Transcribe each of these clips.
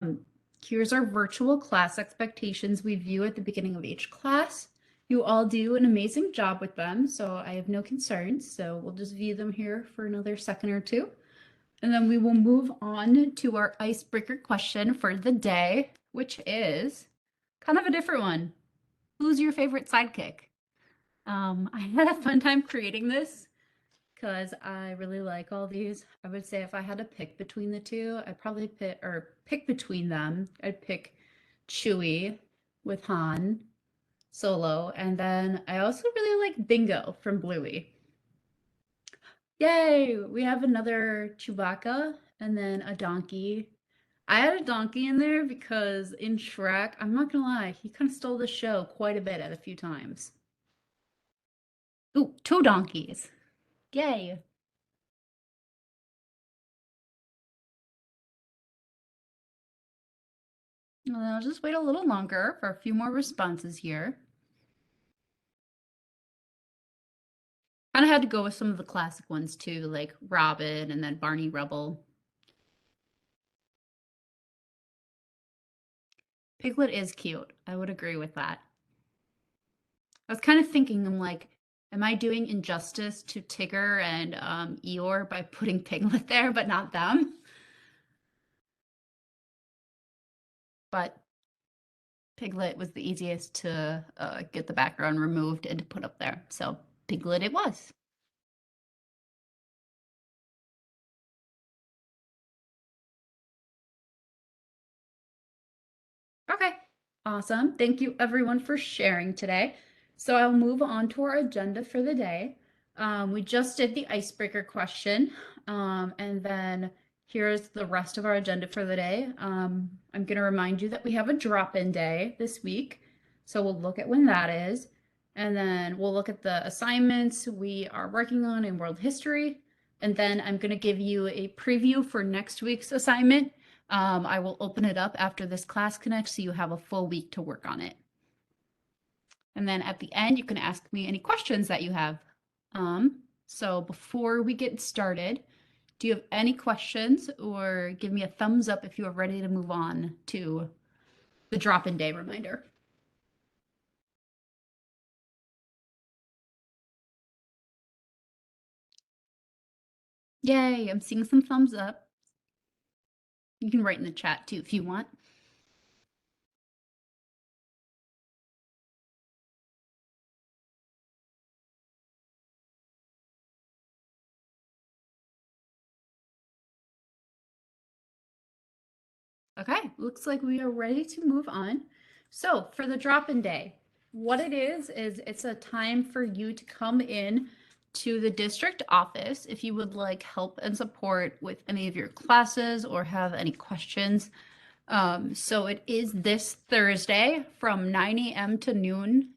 Um, Here's our virtual class expectations we view at the beginning of each class. You all do an amazing job with them, so I have no concerns. So we'll just view them here for another second or two. And then we will move on to our icebreaker question for the day, which is kind of a different one. Who's your favorite sidekick? I had a fun time creating this because I really like all these. I would say if I had to pick between the two, I'd probably pick between them. I'd pick Chewie with Han Solo, and then I also really like Bingo from Bluey. Yay! We have another Chewbacca and then a donkey. I had a donkey in there because in Shrek, I'm not gonna lie, he kind of stole the show quite a bit at a few times. Ooh, two donkeys. Yay! And then I'll just wait a little longer for a few more responses here. Kind of had to go with some of the classic ones too, like Robin and then Barney Rubble. Piglet is cute. I would agree with that. I was kind of thinking, I'm like, am I doing injustice to Tigger and Eeyore by putting Piglet there, but not them? But Piglet was the easiest to get the background removed and to put up there. So Piglet it was. Okay, awesome. Thank you everyone for sharing today. So I'll move on to our agenda for the day. We just did the icebreaker question, and then here's the rest of our agenda for the day. I'm going to remind you that we have a drop-in day this week, so we'll look at when that is, and then we'll look at the assignments we are working on in world history, and then I'm going to give you a preview for next week's assignment. I will open it up after this class connects so you have a full week to work on it. And then at the end, you can ask me any questions that you have. So before we get started, do you have any questions or give me a thumbs up if you are ready to move on to the drop-in day reminder? Yay, I'm seeing some thumbs up. You can write in the chat too if you want. Okay, looks like we are ready to move on. So for the drop-in day, what it is it's a time for you to come in to the district office if you would like help and support with any of your classes or have any questions. So it is this Thursday from 9 a.m. to noon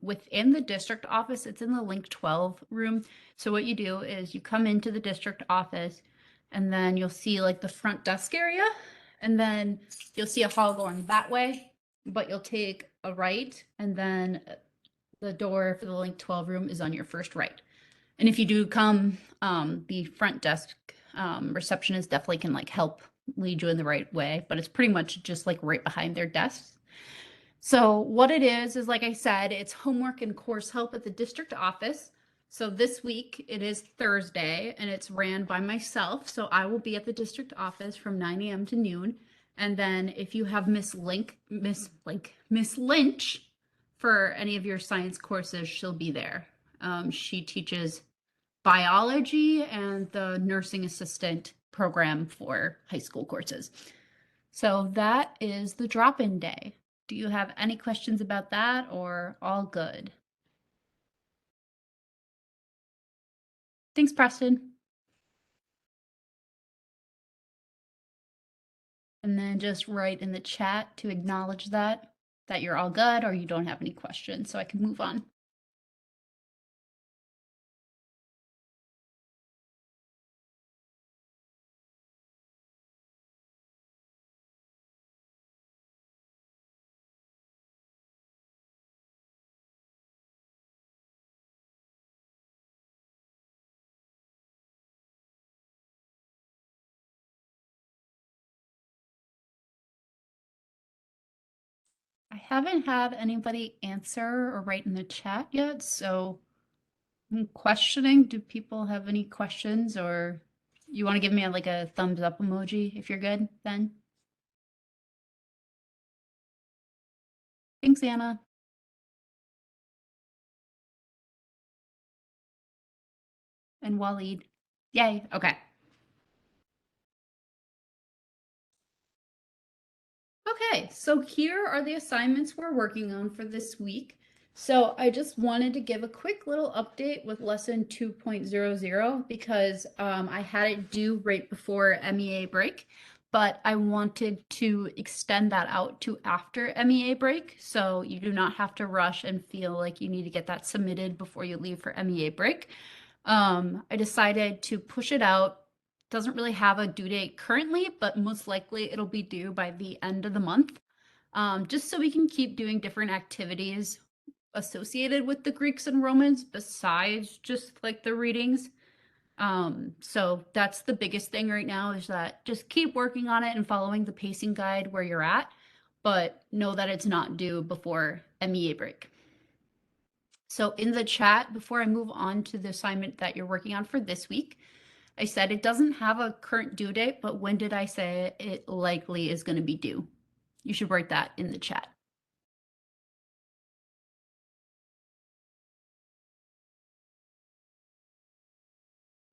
within the district office. It's in the Link 12 room. So what you do is you come into the district office and then you'll see like the front desk area and then you'll see a hall going that way, but you'll take a right and then the door for the Link 12 room is on your first right. And if you do come, the front desk receptionist definitely can like help lead you in the right way, but it's pretty much just like right behind their desks. So what it is like I said, it's homework and course help at the district office. So this week it is Thursday and it's ran by myself. So I will be at the district office from 9 a.m. to noon. And then if you have Miss Lynch for any of your science courses, she'll be there. She teaches biology and the nursing assistant program for high school courses. So that is the drop-in day. Do you have any questions about that or all good? Thanks, Preston. And then just write in the chat to acknowledge that you're all good or you don't have any questions so I can move on. I haven't had anybody answer or write in the chat yet, so I'm questioning, do people have any questions, or you want to give me like a thumbs up emoji if you're good then? Thanks, Anna. And Waleed. Yay. Okay. Okay, so here are the assignments we're working on for this week. So I just wanted to give a quick little update with lesson 2.00 because I had it due right before MEA break, but I wanted to extend that out to after MEA break. So you do not have to rush and feel like you need to get that submitted before you leave for MEA break. I decided to push it out. Doesn't really have a due date currently, but most likely it'll be due by the end of the month. Just so we can keep doing different activities associated with the Greeks and Romans besides just like the readings. So that's the biggest thing right now is that just keep working on it and following the pacing guide where you're at, but know that it's not due before MEA break. So in the chat, before I move on to the assignment that you're working on for this week, I said it doesn't have a current due date, but when did I say it likely is going to be due? You should write that in the chat.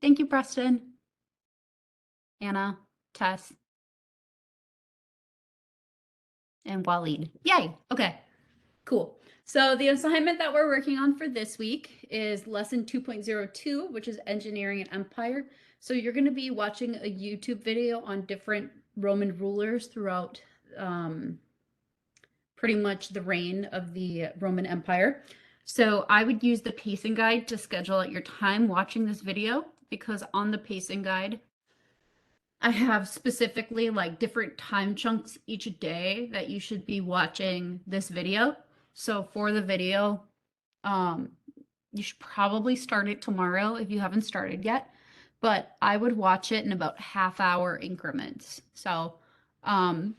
Thank you, Preston, Anna, Tess, and Waleed. Yay. Okay, cool. So the assignment that we're working on for this week is lesson 2.02, which is engineering and empire. So you're going to be watching a YouTube video on different Roman rulers throughout pretty much the reign of the Roman Empire. So I would use the pacing guide to schedule out your time watching this video because on the pacing guide, I have specifically like different time chunks each day that you should be watching this video. So for the video, um, you should probably start it tomorrow if you haven't started yet, but I would watch it in about half-hour increments. So I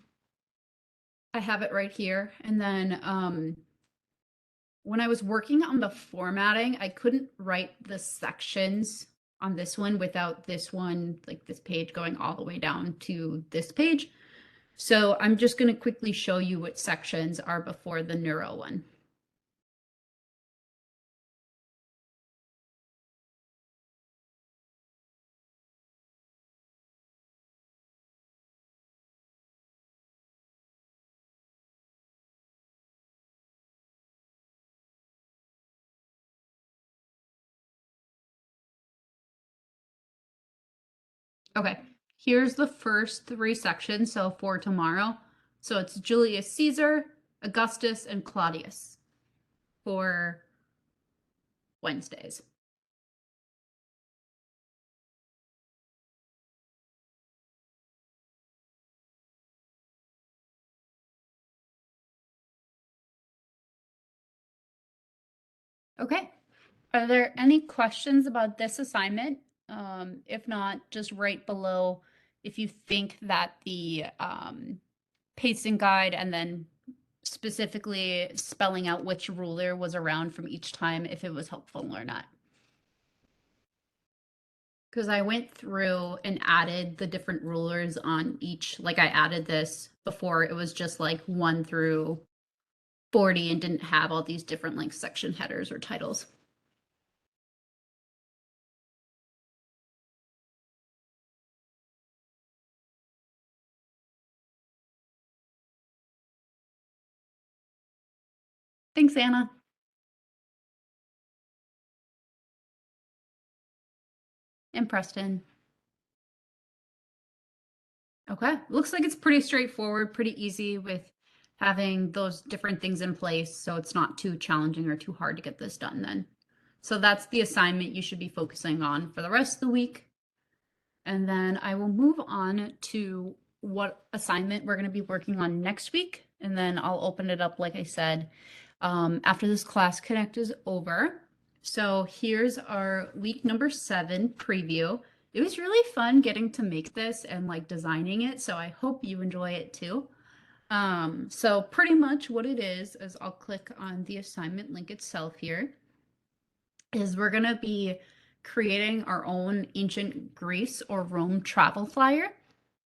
have it right here. And then when I was working on the formatting, I couldn't write the sections on this one without this one, like this page going all the way down to this page. So I'm just going to quickly show you what sections are before the neuro one. Okay, here's the first three sections. So for tomorrow, so it's Julius Caesar, Augustus, and Claudius for Wednesdays. Okay. Are there any questions about this assignment? If not, just write below if you think that the pacing guide and then specifically spelling out which ruler was around from each time, if it was helpful or not. Because I went through and added the different rulers on each, like I added this before it was just like 1 through 40 and didn't have all these different like section headers or titles. Thanks, Anna. And Preston. Okay, looks like it's pretty straightforward, pretty easy with having those different things in place, so it's not too challenging or too hard to get this done then. So that's the assignment you should be focusing on for the rest of the week. And then I will move on to what assignment we're going to be working on next week. And then I'll open it up, like I said, after this Class Connect is over. So here's our week number 7 preview. It was really fun getting to make this and like designing it. So I hope you enjoy it too. So pretty much what it is I'll click on the assignment link itself here, is we're going to be creating our own ancient Greece or Rome travel flyer.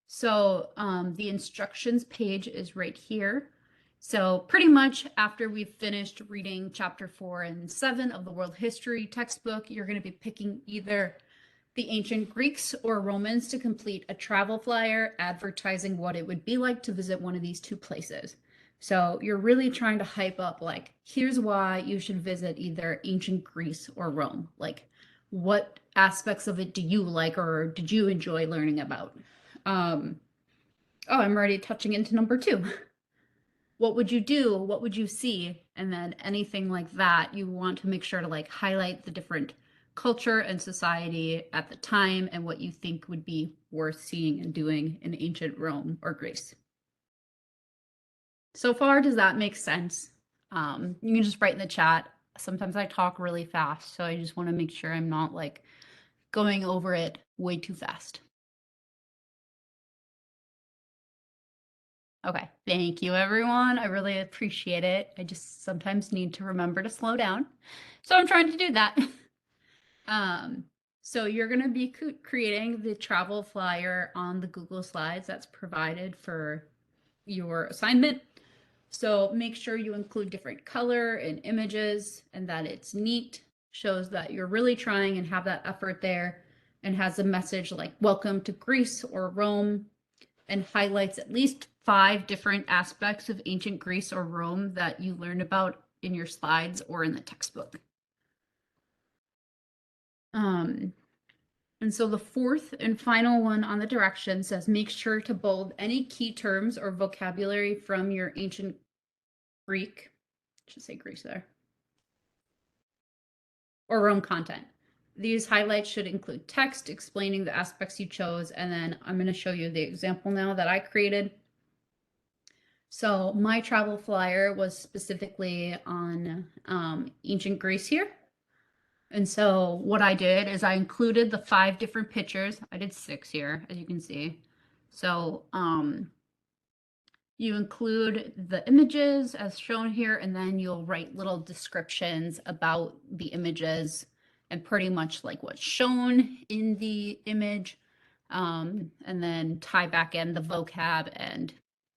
So the instructions page is right here. So pretty much after we've finished reading chapter 4 and 7 of the world history textbook, you're going to be picking either the ancient Greeks or Romans to complete a travel flyer advertising what it would be like to visit one of these two places. So you're really trying to hype up, like, here's why you should visit either ancient Greece or Rome. Like, what aspects of it do you like or did you enjoy learning about? Oh, I'm already touching into number 2. What would you do? What would you see? And then anything like that, you want to make sure to like highlight the different culture and society at the time and what you think would be worth seeing and doing in ancient Rome or Greece. So far, does that make sense? You can just write in the chat. Sometimes I talk really fast, so I just want to make sure I'm not like going over it way too fast. Okay, thank you everyone. I really appreciate it. I just sometimes need to remember to slow down. So I'm trying to do that. So you're going to be creating the travel flyer on the Google Slides that's provided for your assignment. So make sure you include different color and images and that it's neat, shows that you're really trying and have that effort there, and has a message like welcome to Greece or Rome, and highlights at least 5 different aspects of ancient Greece or Rome that you learned about in your slides or in the textbook. And so the 4th and final one on the direction says, make sure to bold any key terms or vocabulary from your ancient Greek, I should say Greece there, or Rome content. These highlights should include text explaining the aspects you chose. And then I'm going to show you the example now that I created. So my travel flyer was specifically on ancient Greece here. And so what I did is I included the 5 different pictures. I did 6 here, as you can see. So you include the images as shown here, and then you'll write little descriptions about the images and pretty much like what's shown in the image, and then tie back in the vocab and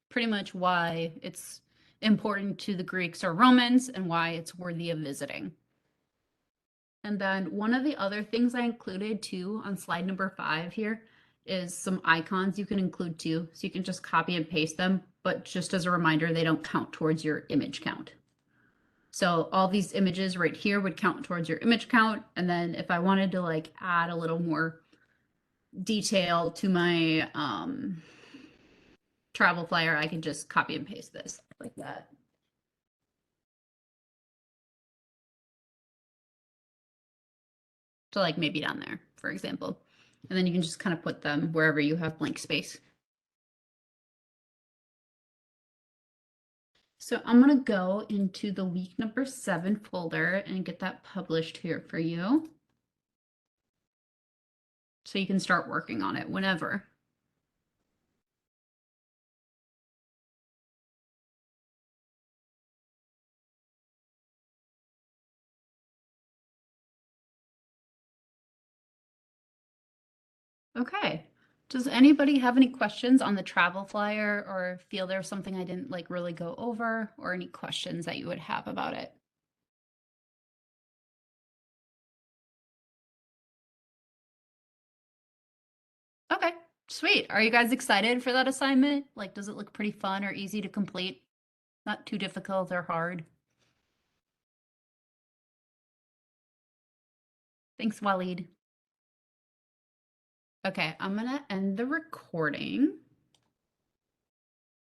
pretty much why it's important to the Greeks or Romans and why it's worthy of visiting. And then one of the other things I included too on slide number 5 here is some icons you can include too. So you can just copy and paste them, but just as a reminder, they don't count towards your image count. So all these images right here would count towards your image count. And then if I wanted to like add a little more detail to my travel flyer, I can just copy and paste this like that. So like maybe down there, for example. And then you can just kind of put them wherever you have blank space. So I'm going to go into the week number 7 folder and get that published here for you. So you can start working on it whenever. Okay. Does anybody have any questions on the travel flyer or feel there's something I didn't like really go over, or any questions that you would have about it? Okay, sweet. Are you guys excited for that assignment? Like, does it look pretty fun or easy to complete? Not too difficult or hard? Thanks, Waleed. Okay, I'm gonna end the recording.